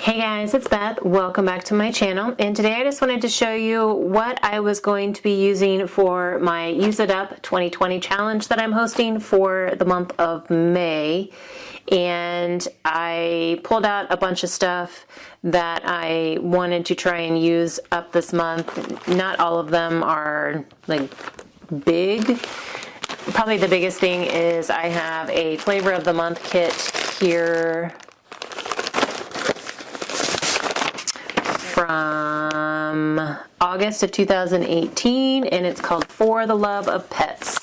Hey guys, it's Beth. Welcome back to my channel, and today I just wanted to show you what I was going to be using for my Use It Up 2020 challenge that I'm hosting for the month of May. And I pulled out a bunch of stuff that I wanted to try and use up this month. Not all of them are like big. Probably the biggest thing is I have a flavor of the month kit here from August of 2018, and it's called For the Love of Pets.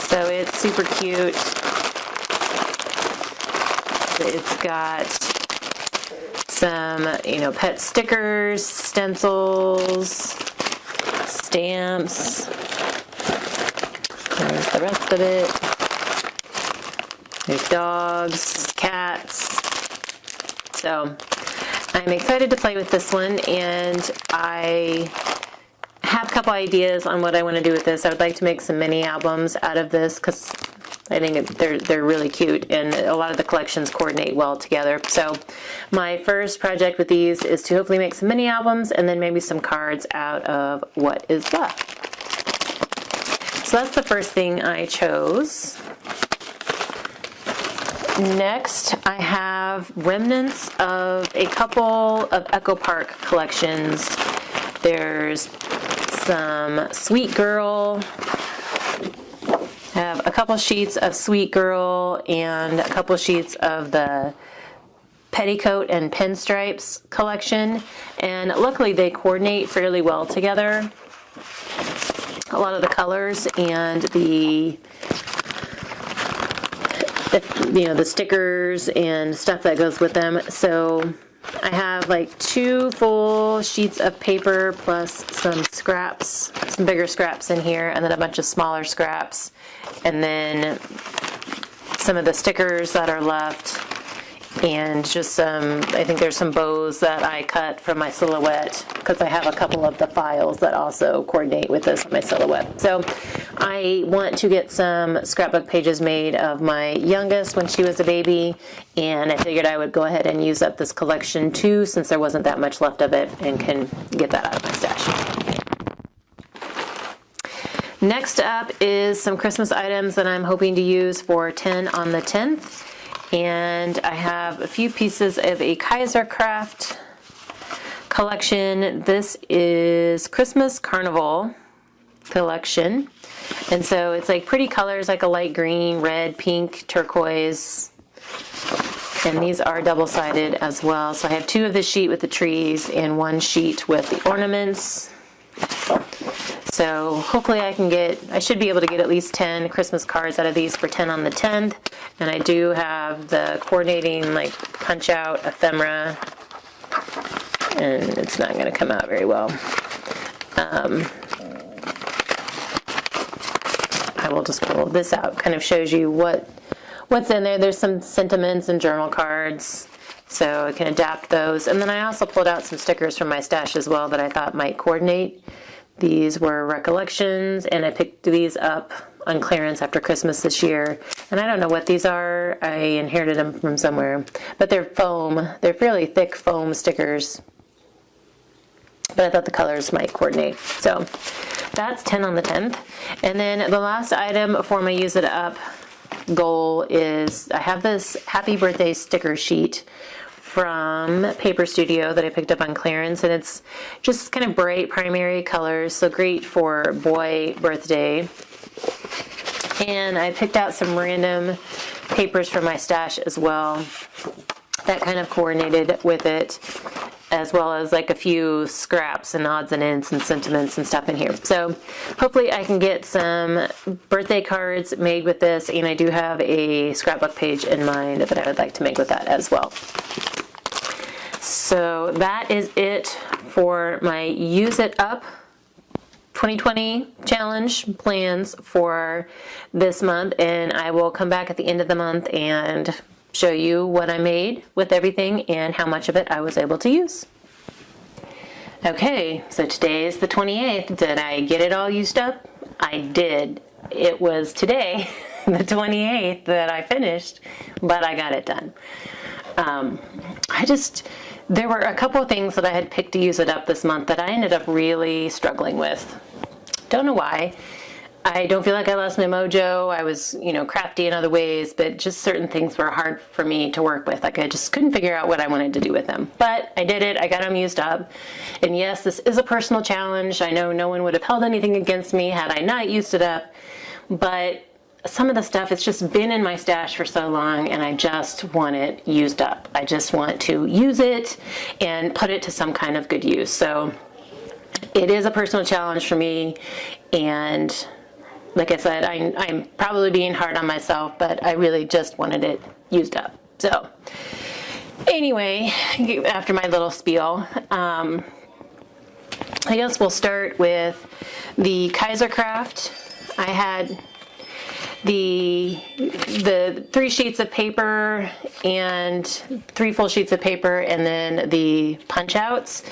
So it's super cute. It's got some, pet stickers, stencils, stamps. There's the rest of it. There's dogs, cats. So I'm excited to play with this one, and I have a couple ideas on what I want to do with this. I would like to make some mini albums out of this because I think they're really cute, and a lot of the collections coordinate well together. So my first project with these is to hopefully make some mini albums and then maybe some cards out of what is left. So that's the first thing I chose. Next, I have remnants of a couple of Echo Park collections. There's some Sweet Girl. I have a couple sheets of Sweet Girl and a couple sheets of the Petticoat and Pinstripes collection. And luckily they coordinate fairly well together. A lot of the colors and the stickers and stuff that goes with them. So I have like 2 full sheets of paper plus some scraps, some bigger scraps in here, and then a bunch of smaller scraps, and then some of the stickers that are left, and just some, I think there's some bows that I cut from my silhouette because I have a couple of the files that also coordinate with this on my silhouette. So I want to get some scrapbook pages made of my youngest when she was a baby, and I figured I would go ahead and use up this collection too since there wasn't that much left of it and can get that out of my stash. Next up is some Christmas items that I'm hoping to use for 10 on the 10th. And I have a few pieces of a Kaiser Craft collection. This is Christmas Carnival collection. And so it's like pretty colors, like a light green, red, pink, turquoise. And these are double-sided as well. So I have 2 of the sheet with the trees and 1 sheet with the ornaments. So hopefully I should be able to get at least 10 Christmas cards out of these for 10 on the 10th. And I do have the coordinating like punch out ephemera, and it's not going to come out very well. I will just pull this out. Kind of shows you what's in there. There's some sentiments and journal cards, so I can adapt those. And then I also pulled out some stickers from my stash as well that I thought might coordinate. These were recollections, and I picked these up on clearance after Christmas this year. And I don't know what these are. I inherited them from somewhere. But they're foam. They're fairly thick foam stickers. But I thought the colors might coordinate. So that's 10 on the 10th. And then the last item for my Use It Up goal is I have this Happy Birthday sticker sheet from Paper Studio that I picked up on clearance, and it's just kind of bright primary colors, so great for boy birthday. And I picked out some random papers from my stash as well that kind of coordinated with it, as well as like a few scraps and odds and ends and sentiments and stuff in here. So hopefully I can get some birthday cards made with this, and I do have a scrapbook page in mind that I would like to make with that as well. So that is it for my Use It Up 2020 challenge plans for this month, and I will come back at the end of the month and show you what I made with everything and how much of it I was able to use. Okay, so today is the 28th. Did I get it all used up? I did. It was today, the 28th, that I finished, but I got it done. there were a couple of things that I had picked to use it up this month that I ended up really struggling with. Don't know why. I don't feel like I lost my mojo. I was, crafty in other ways, but just certain things were hard for me to work with. Like I just couldn't figure out what I wanted to do with them. But I did it. I got them used up. And yes, this is a personal challenge. I know no one would have held anything against me had I not used it up. But some of the stuff, it's just been in my stash for so long, and I just want it used up. I just want to use it and put it to some kind of good use. So it is a personal challenge for me, and like I said, I'm probably being hard on myself, but I really just wanted it used up. So anyway, after my little spiel, I guess we'll start with the Kaisercraft. I had the 3 sheets of paper and 3 full sheets of paper, and then the punch outs.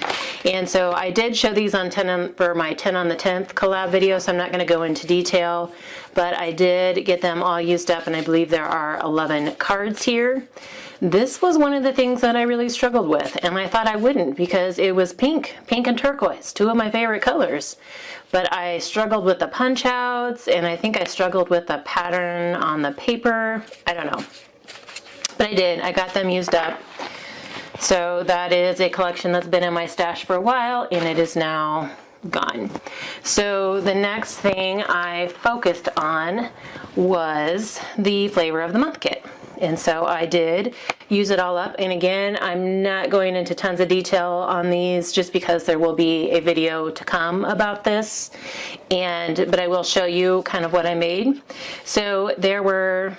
And so I did show these on for my 10 on the 10th collab video, so I'm not going to go into detail, but I did get them all used up, and I believe there are 11 cards here. This was one of the things that I really struggled with, and I thought I wouldn't because it was pink and turquoise, 2 of my favorite colors. But I struggled with the punch outs, and I think I struggled with the pattern on the paper. I don't know. But I did. I got them used up. So that is a collection that's been in my stash for a while, and it is now gone. So the next thing I focused on was the Flavor of the Month kit. And so I did use it all up. And again, I'm not going into tons of detail on these just because there will be a video to come about this. But I will show you kind of what I made. So the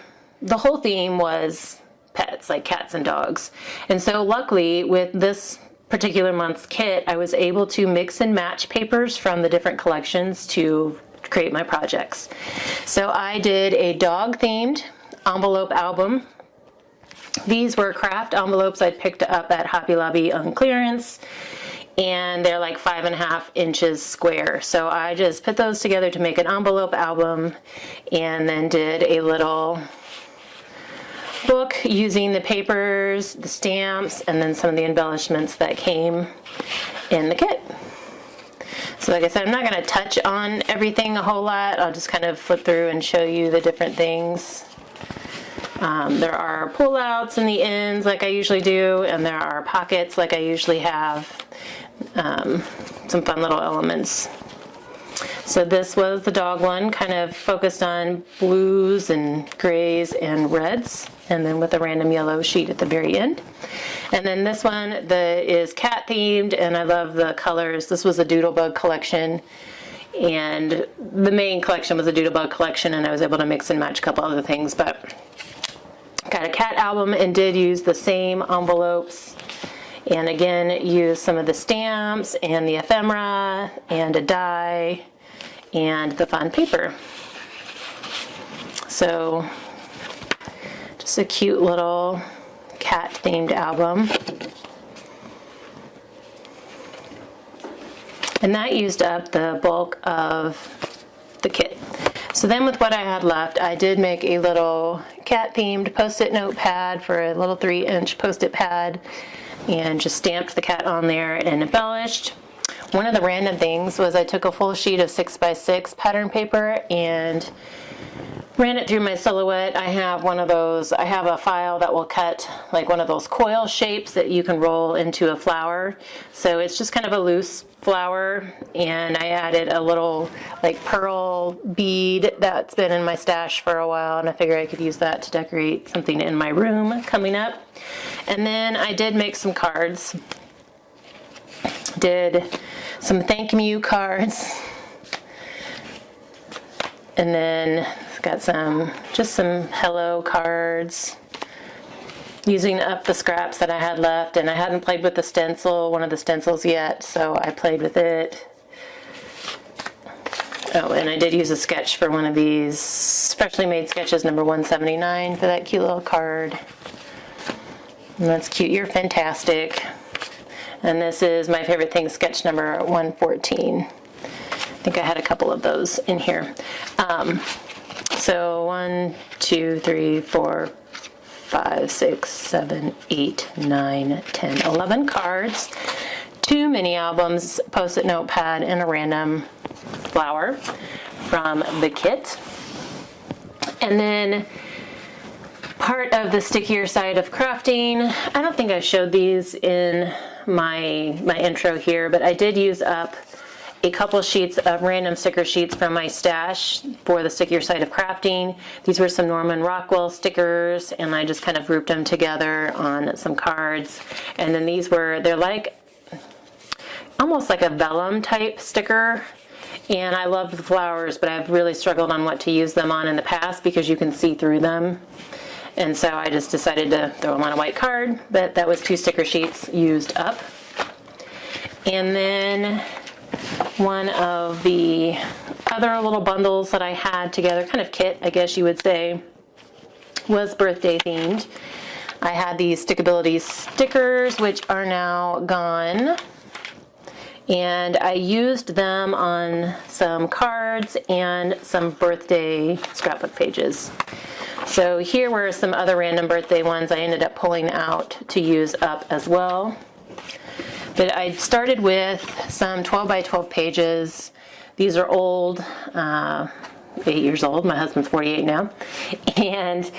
whole theme was pets, like cats and dogs. And so luckily with this particular month's kit, I was able to mix and match papers from the different collections to create my projects. So I did a dog themed envelope album. These were craft envelopes I'd picked up at Hobby Lobby on clearance, and they're like 5.5 inches square. So I just put those together to make an envelope album, and then did a little book using the papers, the stamps, and then some of the embellishments that came in the kit. So like I said, I'm not going to touch on everything a whole lot. I'll just kind of flip through and show you the different things. There are pull-outs in the ends like I usually do, and there are pockets like I usually have. Some fun little elements. So this was the dog one, kind of focused on blues and grays and reds, and then with a random yellow sheet at the very end. And then this one is cat themed, and I love the colors. This was a Doodlebug collection, and the main collection was a Doodlebug collection, and I was able to mix and match a couple other things, but got a cat album and did use the same envelopes, and again used some of the stamps and the ephemera and a die and the fun paper. So just a cute little cat themed album. And that used up the bulk of the kit. So then with what I had left, I did make a little cat-themed post-it note pad for a little 3-inch post-it pad, and just stamped the cat on there and embellished. One of the random things was I took a full sheet of 6x6 pattern paper and ran it through my silhouette. I have one of those, I have a file that will cut like one of those coil shapes that you can roll into a flower. So it's just kind of a loose flower, and I added a little like pearl bead that's been in my stash for a while, and I figured I could use that to decorate something in my room coming up. And then I did make some cards. Did some thank you cards. And then got just some hello cards, using up the scraps that I had left, and I hadn't played with the stencil, one of the stencils yet, so I played with it. Oh, and I did use a sketch for one of these, freshly made sketches number 179 for that cute little card. And that's cute, you're fantastic. And this is my favorite thing, sketch number 114. I think I had a couple of those in here. So 1, 2, 3, 4, 5, 6, 7, 8, 9, 10, 11 cards, 2 mini albums, Post-it notepad, and a random flower from the kit. And then part of the stickier side of crafting, I don't think I showed these in my intro here, but I did use up a couple sheets of random sticker sheets from my stash for the stickier side of crafting. These were some Norman Rockwell stickers, and I just kind of grouped them together on some cards. And then they're like almost like a vellum type sticker. And I love the flowers, but I've really struggled on what to use them on in the past because you can see through them. And so I just decided to throw them on a white card, but that was 2 sticker sheets used up. And then one of the other little bundles that I had together, kind of kit, I guess you would say, was birthday themed. I had these Stickability stickers, which are now gone. And I used them on some cards and some birthday scrapbook pages. So here were some other random birthday ones I ended up pulling out to use up as well. But I started with some 12 by 12 pages. These are old, 8 years old. My husband's 48 now. And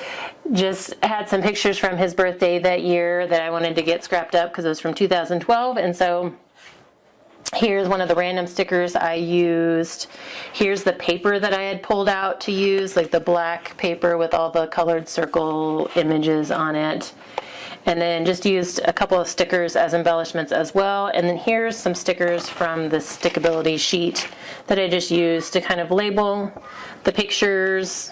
just had some pictures from his birthday that year that I wanted to get scrapped up because it was from 2012. And so here's one of the random stickers I used. Here's the paper that I had pulled out to use, like the black paper with all the colored circle images on it. And then just used a couple of stickers as embellishments as well. And then here's some stickers from the Stickability sheet that I just used to kind of label the pictures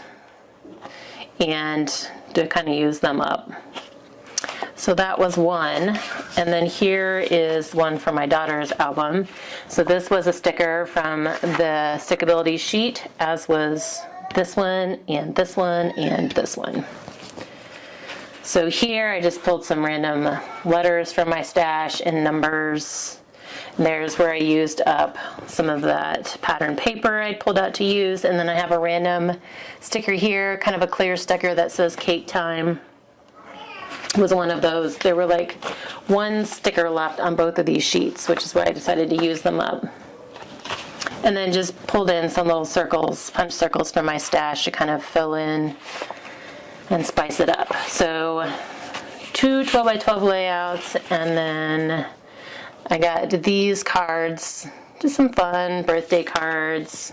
and to kind of use them up. So that was one. And then here is one for my daughter's album. So this was a sticker from the Stickability sheet, as was this one and this one and this one. So here I just pulled some random letters from my stash and numbers. And there's where I used up some of that pattern paper I pulled out to use. And then I have a random sticker here, kind of a clear sticker that says cake time. Was one of those. There were like one sticker left on both of these sheets, which is why I decided to use them up. And then just pulled in some little circles, punch circles from my stash to kind of fill in and spice it up. So 2 12 by 12 layouts, and then I got these cards, just some fun birthday cards.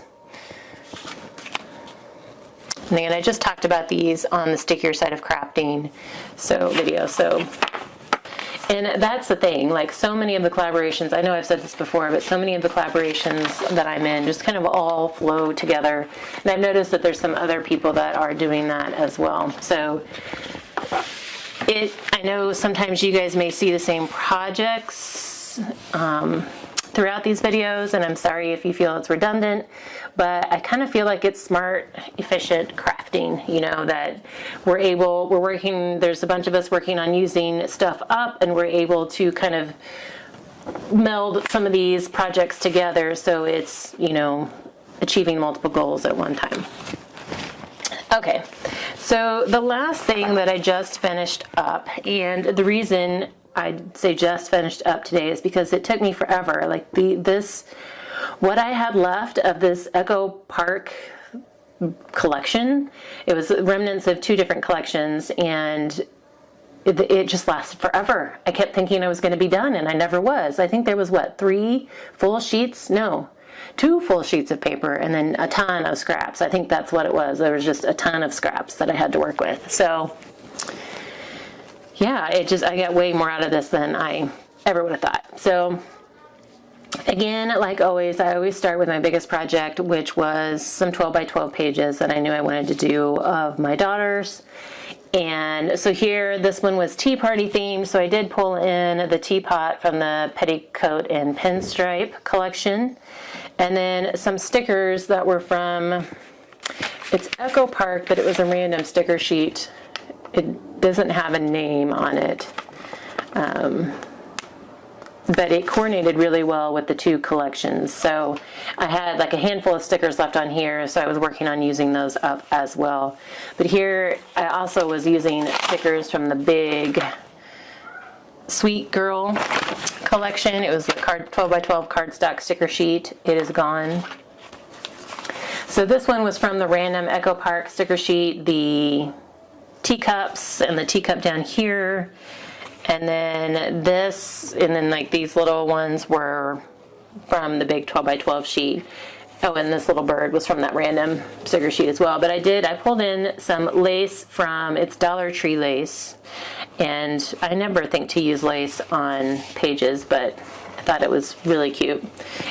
And again, I just talked about these on the stickier side of crafting video. And that's the thing, like so many of the collaborations, I know I've said this before, but so many of the collaborations that I'm in just kind of all flow together. And I've noticed that there's some other people that are doing that as well. So I know sometimes you guys may see the same projects throughout these videos, and I'm sorry if you feel it's redundant, but I kind of feel like it's smart, efficient crafting, you know, that we're working, there's a bunch of us working on using stuff up, and we're able to kind of meld some of these projects together so it's, you know, achieving multiple goals at one time. Okay, so the last thing that I just finished up, and the reason I'd say just finished up today is because it took me forever. Like what I had left of this Echo Park collection, it was remnants of 2 different collections, and it just lasted forever. I kept thinking I was going to be done, and I never was. I think there was 3 full sheets? No, 2 full sheets of paper, and then a ton of scraps. I think that's what it was. There was just a ton of scraps that I had to work with. So yeah, I got way more out of this than I ever would have thought. So again, like always, I always start with my biggest project, which was some 12 by 12 pages that I knew I wanted to do of my daughters. And so here, this one was tea party themed, so I did pull in the teapot from the Petticoat and Pinstripe collection. And then some stickers that were from, it's Echo Park, but it was a random sticker sheet. It doesn't have a name on it. but it coordinated really well with the two collections. So I had like a handful of stickers left on here, so I was working on using those up as well. But here I also was using stickers from the big Sweet Girl collection. It was the 12 by 12 cardstock sticker sheet. It is gone. So this one was from the random Echo Park sticker sheet, the teacups and the teacup down here. And then this, and then like these little ones were from the big 12 by 12 sheet. Oh, and this little bird was from that random sticker sheet as well. But I pulled in some lace from, it's Dollar Tree lace. And I never think to use lace on pages, but I thought it was really cute.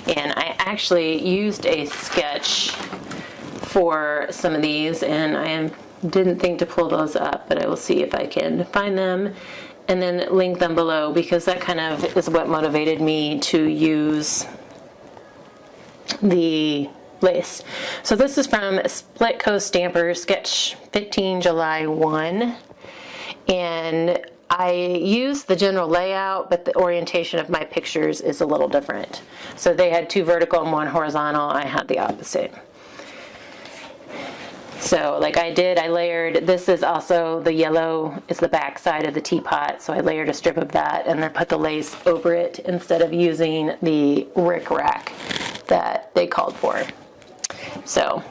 And I actually used a sketch for some of these, and I didn't think to pull those up, but I will see if I can find them and then link them below, because that kind of is what motivated me to use the lace. So this is from Split Coast Stampers, sketch 15 July 1. And I use the general layout, but the orientation of my pictures is a little different. So they had two vertical and one horizontal. I had the opposite. So like I layered, this is also the yellow, is the back side of the teapot, so I layered a strip of that and then put the lace over it instead of using the rickrack that they called for. So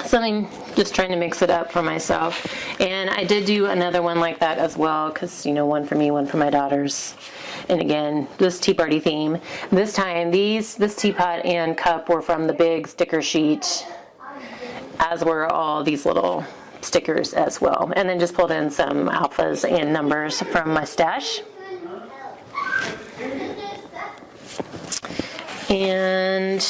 something, just trying to mix it up for myself. And I did do another one like that as well, because, you know, one for me, one for my daughters. And again, this tea party theme. This time, this teapot and cup were from the big sticker sheet, as were all these little stickers as well. And then just pulled in some alphas and numbers from my stash. And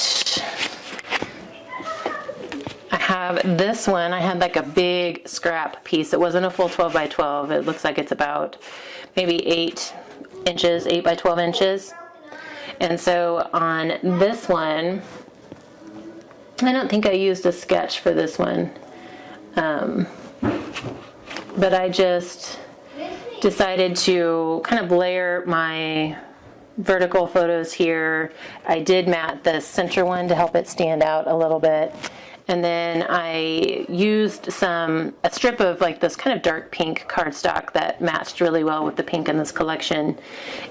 I have this one. I had like a big scrap piece. It wasn't a full 12 by 12. It looks like it's about maybe 8 inches, 8 by 12 inches. And so on this one, I don't think I used a sketch for this one, but I just decided to kind of layer my vertical photos here. I did mat the center one to help it stand out a little bit. And then I used a strip of like this kind of dark pink cardstock that matched really well with the pink in this collection,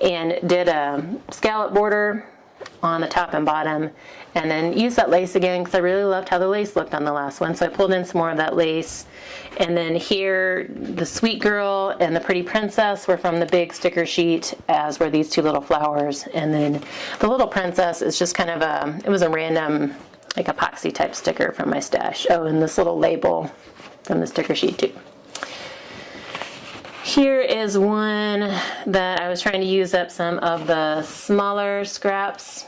and did a scallop border on the top and bottom, and then used that lace again because I really loved how the lace looked on the last one, so I pulled in some more of that lace. And then here, the Sweet Girl and the Pretty Princess were from the big sticker sheet, as were these two little flowers. And then the little princess is just kind of it was a random like epoxy type sticker from my stash. Oh, and this little label from the sticker sheet too. Here is one that I was trying to use up some of the smaller scraps.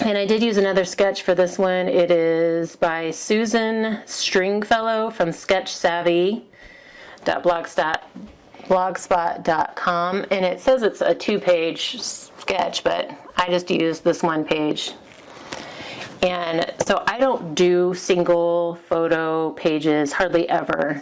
And I did use another sketch for this one. It is by Susan Stringfellow from sketchsavvy.blogspot.com. And it says it's a 2-page sketch, but I just used this one page. And so I don't do single photo pages hardly ever.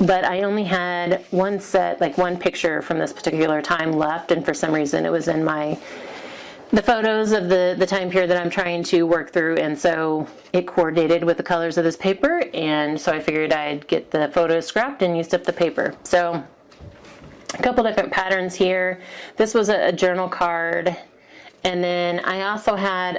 But I only had one set, like one picture from this particular time left, and for some reason it was in the photos of the time period that I'm trying to work through, and so it coordinated with the colors of this paper, and so I figured I'd get the photos scrapped and used up the paper. So a couple different patterns here. This was a journal card. And then I also had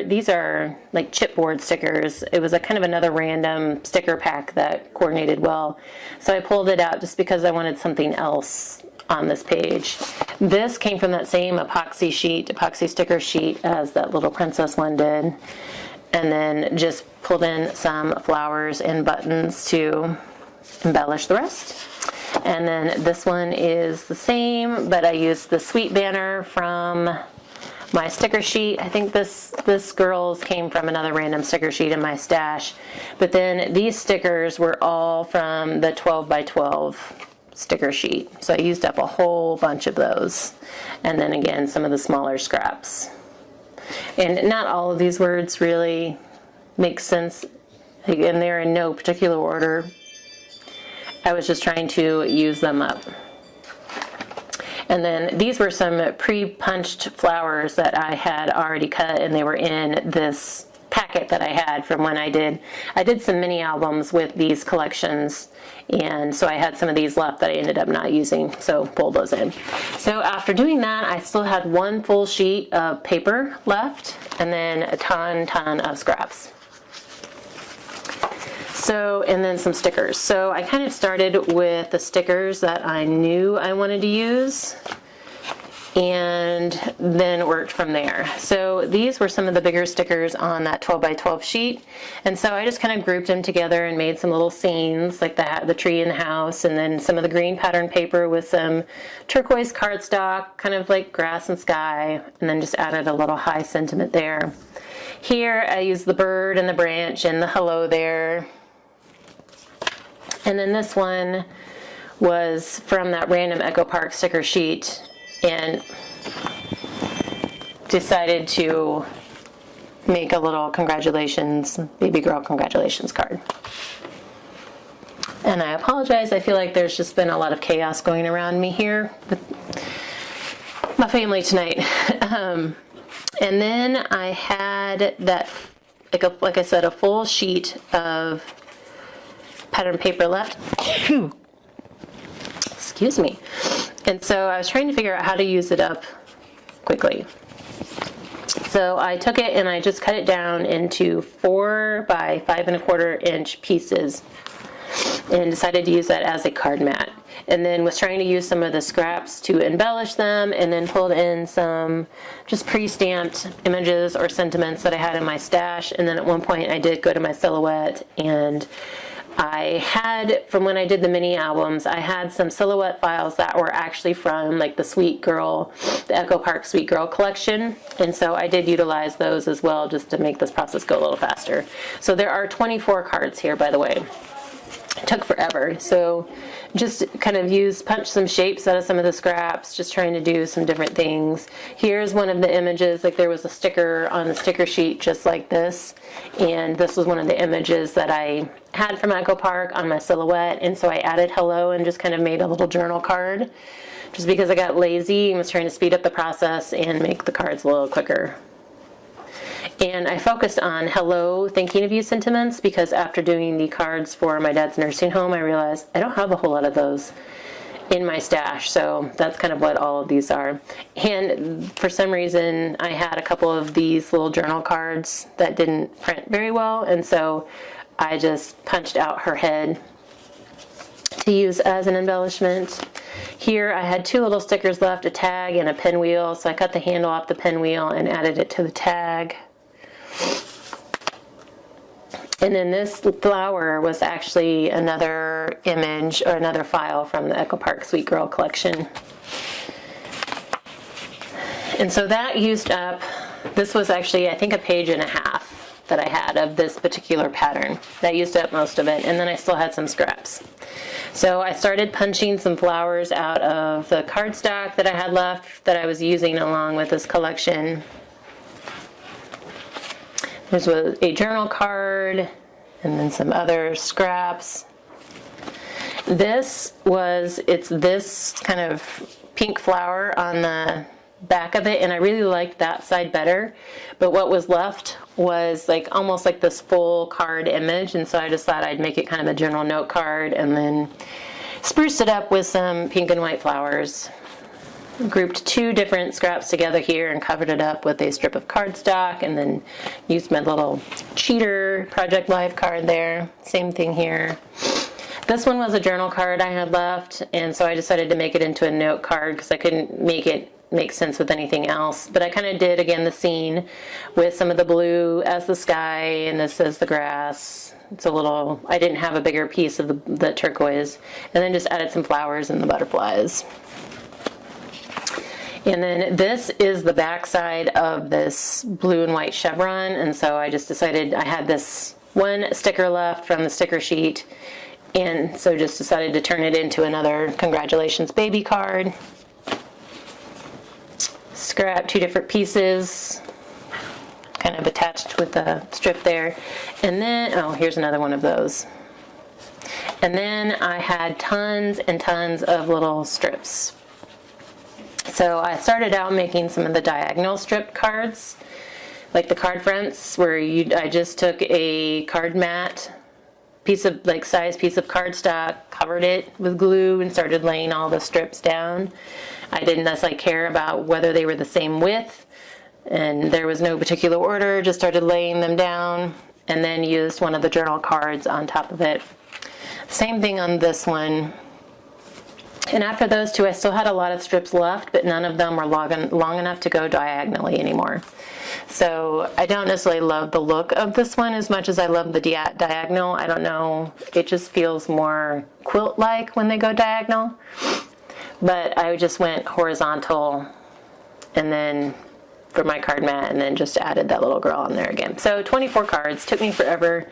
these are like chipboard stickers. It was a kind of another random sticker pack that coordinated well. So I pulled it out just because I wanted something else on this page. This came from that same epoxy sticker sheet as that little princess one did. And then just pulled in some flowers and buttons to embellish the rest. And then this one is the same, but I used the sweet banner from my sticker sheet. I think this girl's came from another random sticker sheet in my stash. But then these stickers were all from the 12 by 12 sticker sheet. So I used up a whole bunch of those. And then again, some of the smaller scraps. And not all of these words really make sense, and they're in no particular order. I was just trying to use them up. And then these were some pre-punched flowers that I had already cut, and they were in this packet that I had from when I did some mini albums with these collections, and so I had some of these left that I ended up not using, so pulled those in. So after doing that, I still had one full sheet of paper left, and then a ton of scraps. So, and then some stickers. So I kind of started with the stickers that I knew I wanted to use, and then worked from there. So these were some of the bigger stickers on that 12 by 12 sheet, and so I just kind of grouped them together and made some little scenes, like the tree in the house, and then some of the green pattern paper with some turquoise cardstock, kind of like grass and sky, and then just added a little high sentiment there. Here I used the bird and the branch and the hello there. And then this one was from that random Echo Park sticker sheet, and decided to make a little congratulations, baby girl congratulations card. And I apologize, I feel like there's just been a lot of chaos going around me here with my family tonight. And then I had that, like I said, a full sheet of pattern paper left. Excuse me. And so I was trying to figure out how to use it up quickly. So I took it and I just cut it down into 4 by 5 1/4 inch pieces, and decided to use that as a card mat. And then was trying to use some of the scraps to embellish them, and then pulled in some just pre-stamped images or sentiments that I had in my stash. And then at one point I did go to my Silhouette, and I had, from when I did the mini albums, I had some Silhouette files that were actually from like the Sweet Girl, the Echo Park Sweet Girl collection, and so I did utilize those as well just to make this process go a little faster. So there are 24 cards here, by the way. It took forever, so just kind of punched some shapes out of some of the scraps, just trying to do some different things. Here's one of the images, like there was a sticker on the sticker sheet just like this, and this was one of the images that I had from Echo Park on my Silhouette, and so I added hello and just kind of made a little journal card, just because I got lazy and was trying to speed up the process and make the cards a little quicker. And I focused on hello, thinking of you sentiments, because after doing the cards for my dad's nursing home, I realized I don't have a whole lot of those in my stash, so that's kind of what all of these are. And for some reason, I had a couple of these little journal cards that didn't print very well, and so I just punched out her head to use as an embellishment. Here I had 2 little stickers left, a tag and a pinwheel, so I cut the handle off the pinwheel and added it to the tag. And then this flower was actually another image or another file from the Echo Park Sweet Girl collection. And so that used up, this was actually I think a page and a half that I had of this particular pattern. That used up most of it, and then I still had some scraps. So I started punching some flowers out of the cardstock that I had left that I was using along with this collection. This was a journal card, and then some other scraps. It's this kind of pink flower on the back of it, and I really liked that side better, but what was left was like almost like this full card image, and so I just thought I'd make it kind of a general note card, and then spruced it up with some pink and white flowers. Grouped 2 different scraps together here and covered it up with a strip of cardstock, and then used my little cheater Project Live card there. Same thing here. This one was a journal card I had left, and so I decided to make it into a note card because I couldn't make it make sense with anything else. But I kind of did, again, the scene with some of the blue as the sky, and this as the grass. It's a little, I didn't have a bigger piece of the turquoise, and then just added some flowers and the butterflies. And then this is the back side of this blue and white chevron, and so I just decided I had this one sticker left from the sticker sheet, and so just decided to turn it into another congratulations baby card. Scrap 2 different pieces, kind of attached with a strip there. And then, oh, here's another one of those. And then I had tons and tons of little strips. So I started out making some of the diagonal strip cards, like the card fronts, where I just took a card mat, size piece of cardstock, covered it with glue, and started laying all the strips down. I didn't necessarily care about whether they were the same width, and there was no particular order, just started laying them down, and then used one of the journal cards on top of it. Same thing on this one. And after those two, I still had a lot of strips left, but none of them were long enough to go diagonally anymore. So I don't necessarily love the look of this one as much as I love the diagonal. I don't know, it just feels more quilt-like when they go diagonal. But I just went horizontal, and then for my card mat, and then just added that little girl on there again. So 24 cards, took me forever.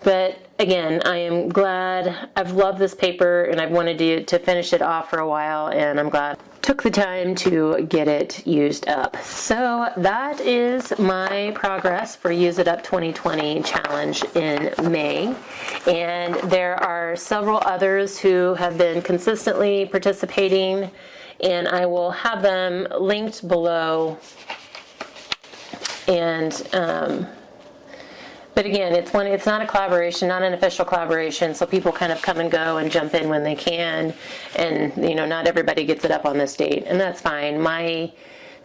But again, I am glad. I've loved this paper, and I've wanted to finish it off for a while, and I'm glad I took the time to get it used up. So that is my progress for Use It Up 2020 challenge in May. And there are several others who have been consistently participating, and I will have them linked below. And but again, it's not a collaboration, not an official collaboration, so people kind of come and go and jump in when they can, and not everybody gets it up on this date, and that's fine. My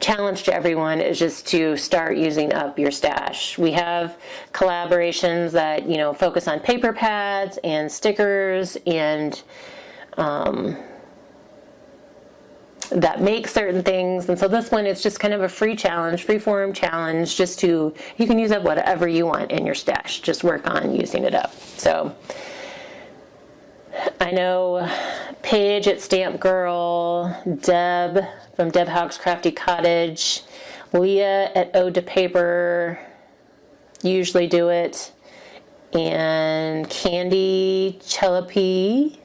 challenge to everyone is just to start using up your stash. We have collaborations that focus on paper pads and stickers and that make certain things, and so this one is just kind of a free form challenge, you can use up whatever you want in your stash, just work on using it up. So I know Paige at Stamp Girl, Deb from Deb Hogg's Crafty Cottage, Leah at Ode to Paper usually do it, and Candy Chelapi,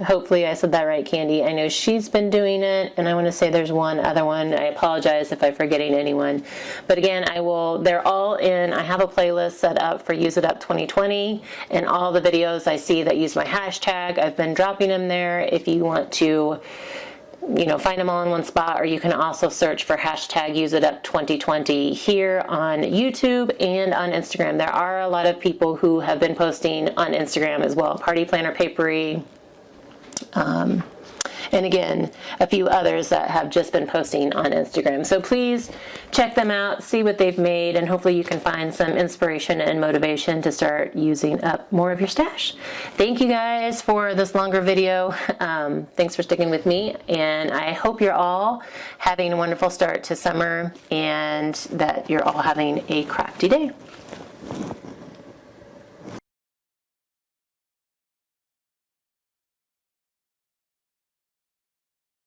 hopefully I said that right, Candy. I know she's been doing it, and I want to say there's one other one. I apologize if I'm forgetting anyone. But again, they're all in. I have a playlist set up for Use It Up 2020, and all the videos I see that use my hashtag, I've been dropping them there if you want to find them all in one spot, or you can also search for hashtag Use It Up 2020 here on YouTube and on Instagram. There are a lot of people who have been posting on Instagram as well. Party Planner Papery, and again, a few others that have just been posting on Instagram. So please check them out, see what they've made, and hopefully you can find some inspiration and motivation to start using up more of your stash. Thank you guys for this longer video. Thanks for sticking with me, and I hope you're all having a wonderful start to summer and that you're all having a crafty day.